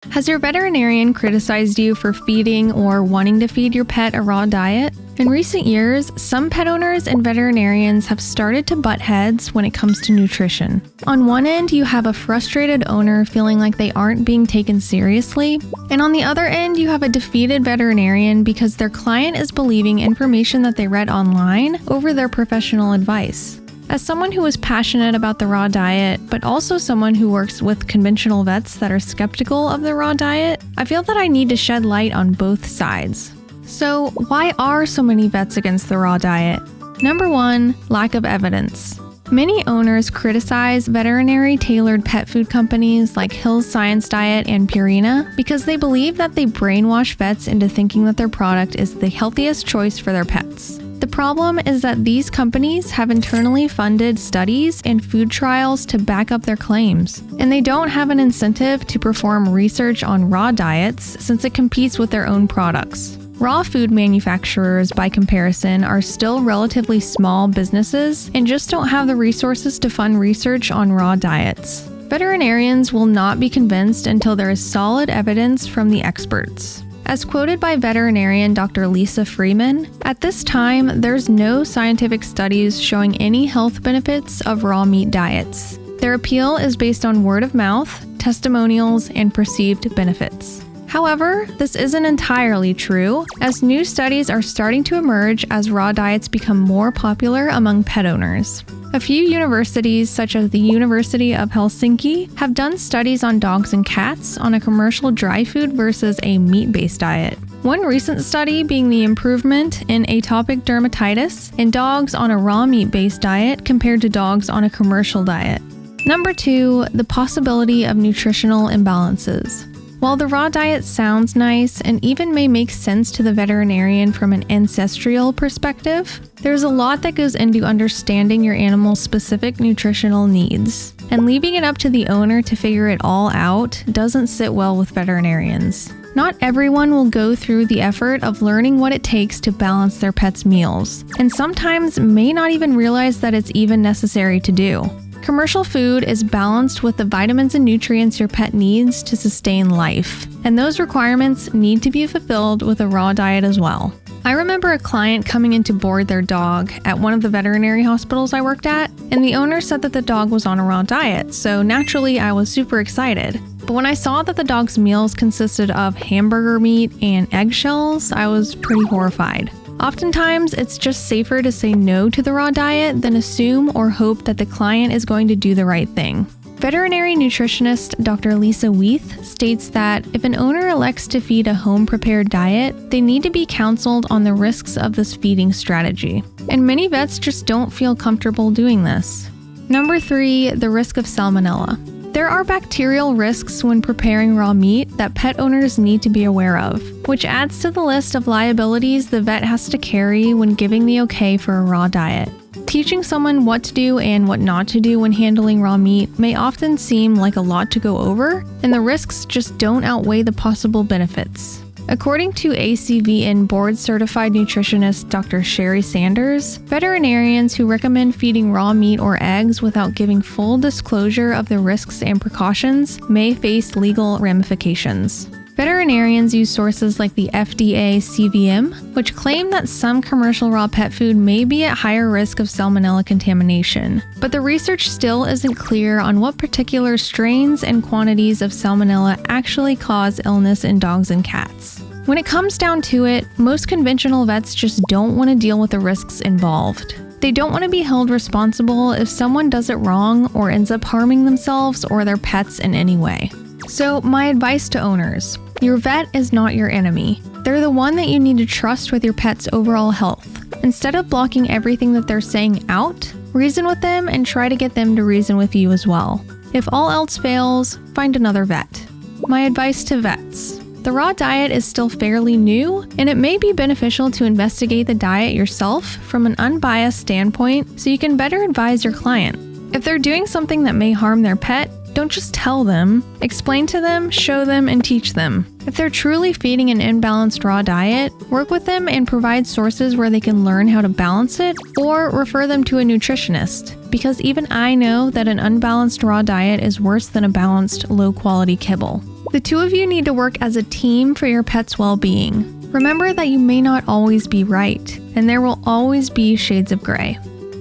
Has your veterinarian criticized you for feeding or wanting to feed your pet a raw diet? In recent years, some pet owners and veterinarians have started to butt heads when it comes to nutrition. On one end, you have a frustrated owner feeling like they aren't being taken seriously, and on the other end, you have a defeated veterinarian because their client is believing information that they read online over their professional advice. As someone who is passionate about the raw diet, but also someone who works with conventional vets that are skeptical of the raw diet, I feel that I need to shed light on both sides. So, why are so many vets against the raw diet? Number 1, lack of evidence. Many owners criticize veterinary-tailored pet food companies like Hill's Science Diet and Purina because they believe that they brainwash vets into thinking that their product is the healthiest choice for their pets. The problem is that these companies have internally funded studies and food trials to back up their claims, and they don't have an incentive to perform research on raw diets since it competes with their own products. Raw food manufacturers, by comparison, are still relatively small businesses and just don't have the resources to fund research on raw diets. Veterinarians will not be convinced until there is solid evidence from the experts. As quoted by veterinarian Dr. Lisa Freeman, at this time, there's no scientific studies showing any health benefits of raw meat diets. Their appeal is based on word of mouth, testimonials, and perceived benefits. However, this isn't entirely true, as new studies are starting to emerge as raw diets become more popular among pet owners. A few universities, such as the University of Helsinki, have done studies on dogs and cats on a commercial dry food versus a meat-based diet. One recent study being the improvement in atopic dermatitis in dogs on a raw meat-based diet compared to dogs on a commercial diet. Number 2, the possibility of nutritional imbalances. While the raw diet sounds nice and even may make sense to the veterinarian from an ancestral perspective, there's a lot that goes into understanding your animal's specific nutritional needs. And leaving it up to the owner to figure it all out doesn't sit well with veterinarians. Not everyone will go through the effort of learning what it takes to balance their pet's meals, and sometimes may not even realize that it's even necessary to do. Commercial food is balanced with the vitamins and nutrients your pet needs to sustain life, and those requirements need to be fulfilled with a raw diet as well. I remember a client coming in to board their dog at one of the veterinary hospitals I worked at, and the owner said that the dog was on a raw diet, so naturally I was super excited. But when I saw that the dog's meals consisted of hamburger meat and eggshells, I was pretty horrified. Oftentimes, it's just safer to say no to the raw diet than assume or hope that the client is going to do the right thing. Veterinary nutritionist Dr. Lisa Weith states that if an owner elects to feed a home-prepared diet, they need to be counseled on the risks of this feeding strategy. And many vets just don't feel comfortable doing this. Number 3, the risk of salmonella. There are bacterial risks when preparing raw meat that pet owners need to be aware of, which adds to the list of liabilities the vet has to carry when giving the okay for a raw diet. Teaching someone what to do and what not to do when handling raw meat may often seem like a lot to go over, and the risks just don't outweigh the possible benefits. According to ACVN board-certified nutritionist Dr. Sherry Sanders, veterinarians who recommend feeding raw meat or eggs without giving full disclosure of the risks and precautions may face legal ramifications. Veterinarians use sources like the FDA CVM, which claim that some commercial raw pet food may be at higher risk of salmonella contamination. But the research still isn't clear on what particular strains and quantities of salmonella actually cause illness in dogs and cats. When it comes down to it, most conventional vets just don't want to deal with the risks involved. They don't want to be held responsible if someone does it wrong or ends up harming themselves or their pets in any way. So, my advice to owners: your vet is not your enemy. They're the one that you need to trust with your pet's overall health. Instead of blocking everything that they're saying out, reason with them and try to get them to reason with you as well. If all else fails, find another vet. My advice to vets: the raw diet is still fairly new, and it may be beneficial to investigate the diet yourself from an unbiased standpoint so you can better advise your client. If they're doing something that may harm their pet, don't just tell them. Explain to them, show them, and teach them. If they're truly feeding an imbalanced raw diet, work with them and provide sources where they can learn how to balance it, or refer them to a nutritionist, because even I know that an unbalanced raw diet is worse than a balanced, low-quality kibble. The two of you need to work as a team for your pet's well-being. Remember that you may not always be right, and there will always be shades of gray.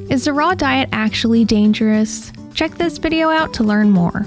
Is the raw diet actually dangerous? Check this video out to learn more.